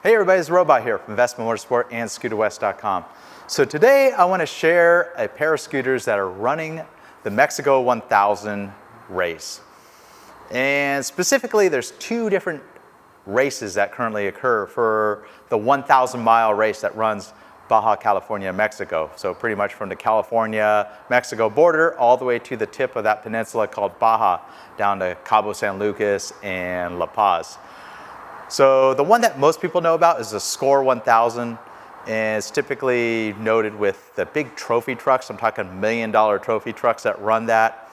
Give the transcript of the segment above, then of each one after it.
Hey everybody, it's Robot here from Vespa Motorsport and ScooterWest.com. So today I want to share a pair of scooters that are running the Mexico 1000 race. And specifically there's two different races that currently occur for the 1,000 mile race that runs Baja California, Mexico. So pretty much from the California-Mexico border all the way to the tip of that peninsula called Baja, down to Cabo San Lucas and La Paz. So the one that most people know about is the Score 1000, and it's typically noted with the big trophy trucks. I'm talking $1 million trophy trucks that run that,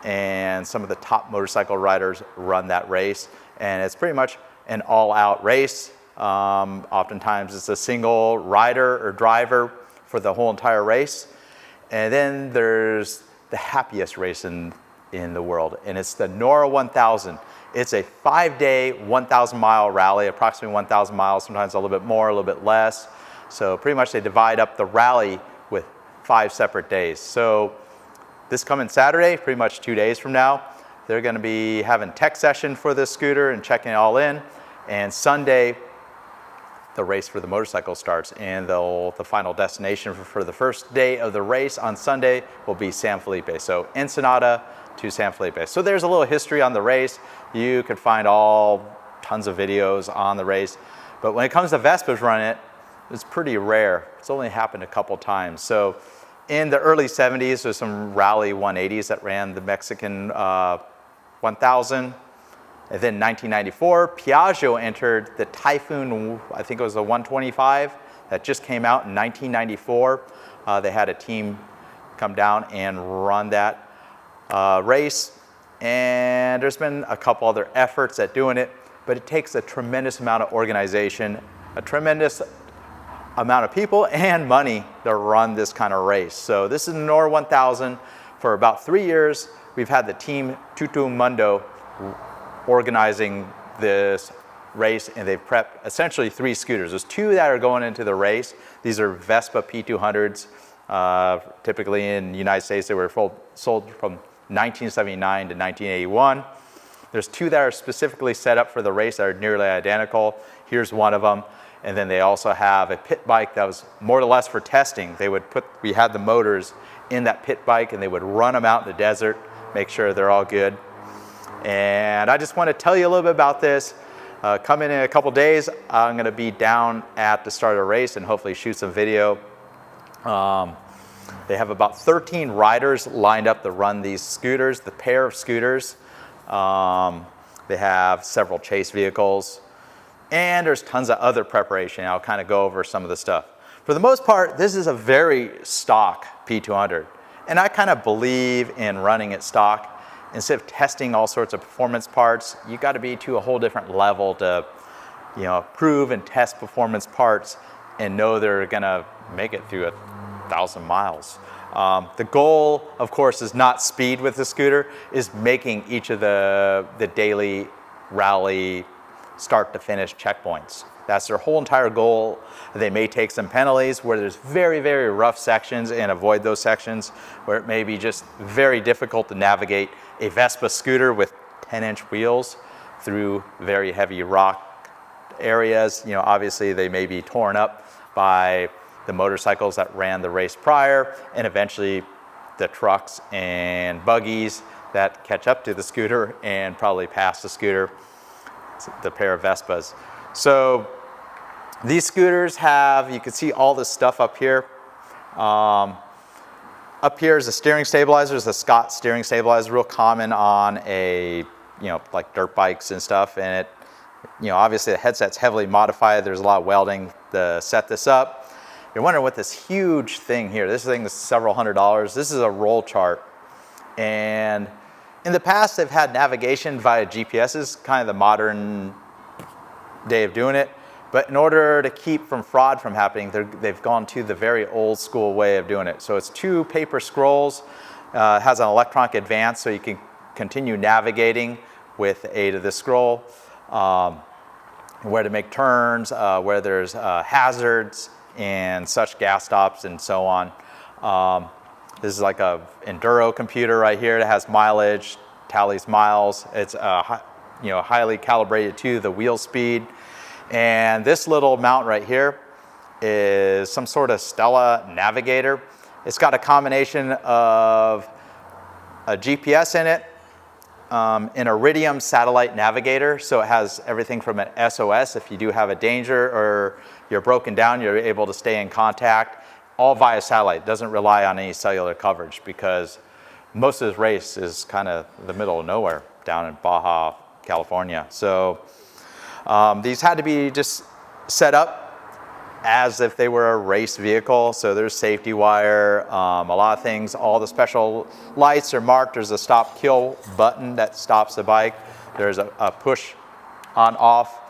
and some of the top motorcycle riders run that race. And it's pretty much an all-out race. Oftentimes it's a single rider or driver for the whole entire race. And then there's the happiest race in the world, and it's the NORRA 1000. It's a 5-day, 1,000 mile rally, approximately 1,000 miles, sometimes a little bit more, a little bit less. So pretty much they divide up the rally with 5 separate days. So this coming Saturday, pretty much 2 days from now, they're gonna be having tech session for this scooter and checking it all in. And Sunday, the race for the motorcycle starts, and the final destination for the first day of the race on Sunday will be San Felipe. So Ensenada to San Felipe. So there's a little history on the race. You could find tons of videos on the race. But when it comes to Vespas running it, it's pretty rare. It's only happened a couple times. So in the early 70s, there's some Rally 180s that ran the Mexican 1000. And then in 1994, Piaggio entered the Typhoon, I think it was the 125, that just came out in 1994. They had a team come down and run that race. And there's been a couple other efforts at doing it, but it takes a tremendous amount of organization, a tremendous amount of people and money to run this kind of race. So this is the NORRA 1000. For about 3 years, we've had the team Tutto Mondo organizing this race, and they've prepped essentially 3 scooters. There's 2 that are going into the race. These are Vespa P200s. Typically in the United States, they were sold from 1979 to 1981. There's 2 that are specifically set up for the race that are nearly identical. Here's one of them. And then they also have a pit bike that was more or less for testing. We had the motors in that pit bike, and they would run them out in the desert, make sure they're all good. And I just want to tell you a little bit about this. Coming in a couple days, I'm going to be down at the start of the race and hopefully shoot some video. They have about 13 riders lined up to run these scooters, the pair of scooters. They have several chase vehicles, and there's tons of other preparation. I'll kind of go over some of the stuff. For the most part, this is a very stock P200, and I kind of believe in running it stock. Instead of testing all sorts of performance parts, you got to be to a whole different level to, prove and test performance parts and know they're gonna make it through 1,000 miles. The goal, of course, is not speed with the scooter, is making each of the daily rally start to finish checkpoints. That's their whole entire goal. They may take some penalties where there's very, very rough sections and avoid those sections where it may be just very difficult to navigate a Vespa scooter with 10-inch wheels through very heavy rock areas. Obviously they may be torn up by the motorcycles that ran the race prior, and eventually the trucks and buggies that catch up to the scooter and probably pass the scooter, the pair of Vespas. So these scooters you can see all this stuff up here. Up here is the steering stabilizer, the Scott steering stabilizer, real common on like dirt bikes and stuff. And obviously the headset's heavily modified. There's a lot of welding to set this up. You're wondering what this huge thing here, this thing is several $100s. This is a roll chart. And in the past, they've had navigation via GPSs, kind of the modern day of doing it. But in order to keep fraud from happening, they've gone to the very old school way of doing it. So it's 2 paper scrolls, has an electronic advance, so you can continue navigating with the aid of the scroll, where to make turns, where there's hazards and such, gas stops and so on. This is like a enduro computer right here that has mileage, tallies miles. It's highly calibrated to the wheel speed. And this little mount right here is some sort of Stella navigator. It's got a combination of a GPS in it, an Iridium satellite navigator, so it has everything from an SOS if you do have a danger or you're broken down, you're able to stay in contact, all via satellite. It doesn't rely on any cellular coverage because most of this race is kind of the middle of nowhere down in Baja, California. So these had to be just set up as if they were a race vehicle. So there's safety wire, a lot of things. All the special lights are marked. There's a stop kill button that stops the bike. There's a push on off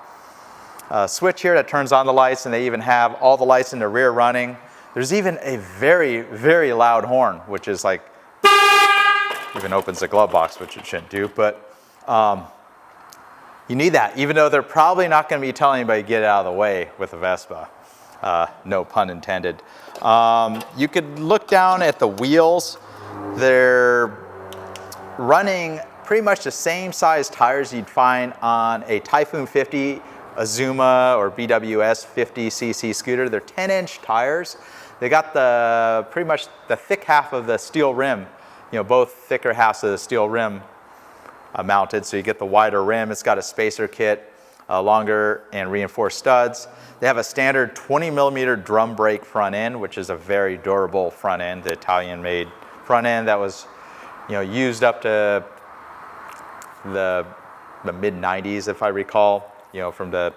switch here that turns on the lights, and they even have all the lights in the rear running. There's even a very, very loud horn, which is like, even opens the glove box, which it shouldn't do, but you need that, even though they're probably not going to be telling anybody to get out of the way with a Vespa. No pun intended. You could look down at the wheels. They're running pretty much the same size tires you'd find on a Typhoon 50, a Zuma, or BWS 50cc scooter. They're 10-inch tires. They got pretty much the thick half of the steel rim, both thicker halves of the steel rim mounted, so you get the wider rim. It's got a spacer kit, longer and reinforced studs. They have a standard 20mm drum brake front end, which is a very durable front end, the Italian-made front end that was, used up to the mid-90s, if I recall. From the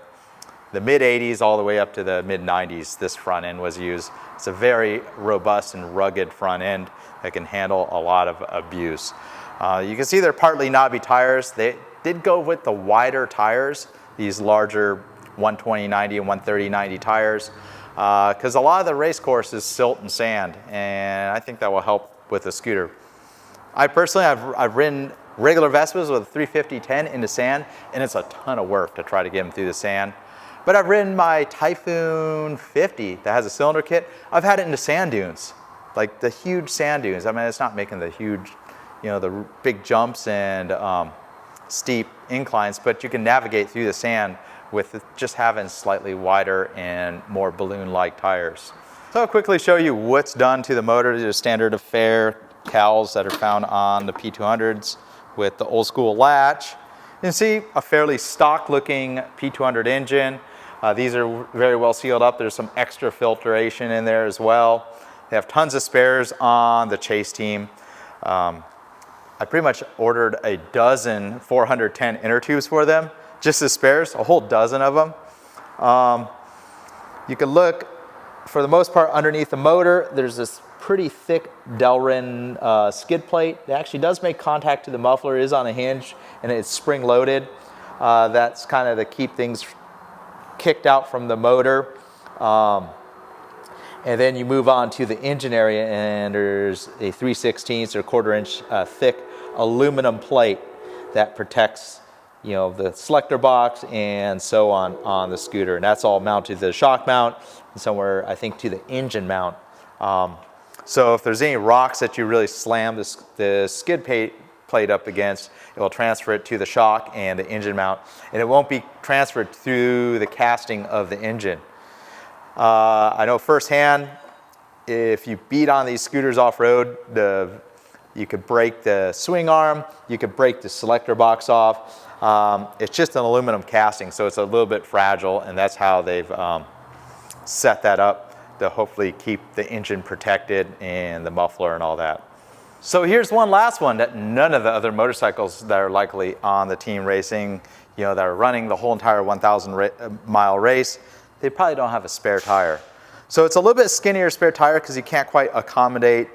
mid-80s all the way up to the mid-90s, this front end was used. It's a very robust and rugged front end that can handle a lot of abuse. You can see they're partly knobby tires. They did go with the wider tires, these larger 120/90 and 130/90 tires, because a lot of the race course is silt and sand, and I think that will help with the scooter. I personally, I've ridden regular Vespas with a 350-10 into sand, and it's a ton of work to try to get them through the sand. But I've ridden my Typhoon 50 that has a cylinder kit. I've had it into sand dunes, like the huge sand dunes. I mean, it's not making the huge, the big jumps and steep inclines, but you can navigate through the sand with just having slightly wider and more balloon-like tires. So I'll quickly show you what's done to the motor. There's standard of fare cowls that are found on the P200s with the old school latch. You can see a fairly stock looking P200 engine. These are very well sealed up. There's some extra filtration in there as well. They have tons of spares on the chase team. I pretty much ordered a dozen 410 inner tubes for them, just as spares, a whole dozen of them. You can look, for the most part, underneath the motor, there's this pretty thick Delrin skid plate. It actually does make contact to the muffler. It is on a hinge, and it's spring loaded. That's kind of to keep things kicked out from the motor. And then you move on to the engine area, and there's a 3/16 or 1/4 inch thick aluminum plate that protects the selector box and so on the scooter. And that's all mounted to the shock mount and somewhere, I think, to the engine mount. So if there's any rocks that you really slam the skid plate up against, it will transfer it to the shock and the engine mount, and it won't be transferred through the casting of the engine. I know firsthand, if you beat on these scooters off-road, you could break the swing arm, you could break the selector box off. It's just an aluminum casting, so it's a little bit fragile, and that's how they've set that up to hopefully keep the engine protected and the muffler and all that. So here's one last one that none of the other motorcycles that are likely on the team racing, that are running the whole entire 1,000-mile race, they probably don't have a spare tire. So it's a little bit skinnier spare tire because you can't quite accommodate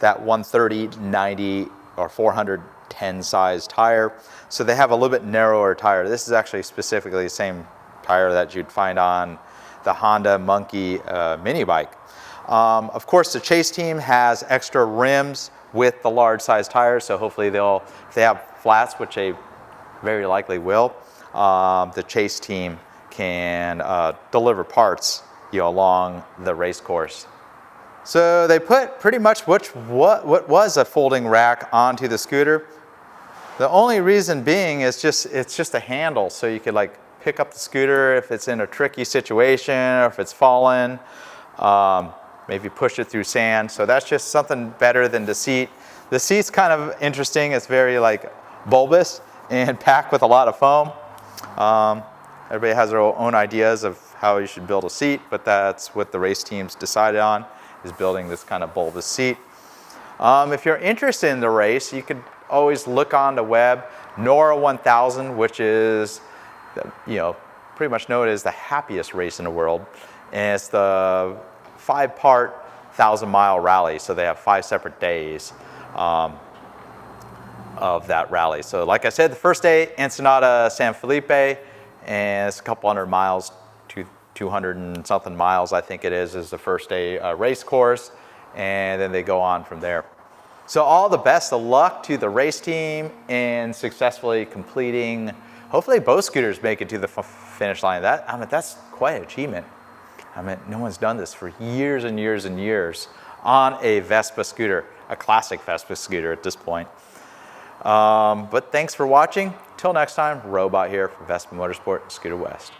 that 130/90 or 410 size tire. So they have a little bit narrower tire. This is actually specifically the same tire that you'd find on the Honda Monkey mini bike. Of course, the chase team has extra rims with the large size tires, so hopefully if they have flats, which they very likely will, the chase team can deliver parts along the race course. So they put pretty much what was a folding rack onto the scooter. The only reason being is it's just a handle, so you could like pick up the scooter if it's in a tricky situation or if it's fallen, maybe push it through sand. So that's just something better than the seat. The seat's kind of interesting. It's very like bulbous and packed with a lot of foam. Everybody has their own ideas of how you should build a seat, but that's what the race teams decided on, is building this kind of bulbous seat. If you're interested in the race, you could always look on the web. NORRA 1000, which is, pretty much known as the happiest race in the world. And it's the 5-part 1,000-mile rally. So they have 5 separate days of that rally. So like I said, the first day, Ensenada, San Felipe, and it's a couple hundred miles, 200 and something miles, I think it is the first day race course. And then they go on from there. So all the best of luck to the race team in successfully completing. Hopefully both scooters make it to the finish line. That's quite an achievement. No one's done this for years and years and years on a Vespa scooter, a classic Vespa scooter at this point. But thanks for watching. Till next time, Robot here from Vespa Motorsport, Scooter West.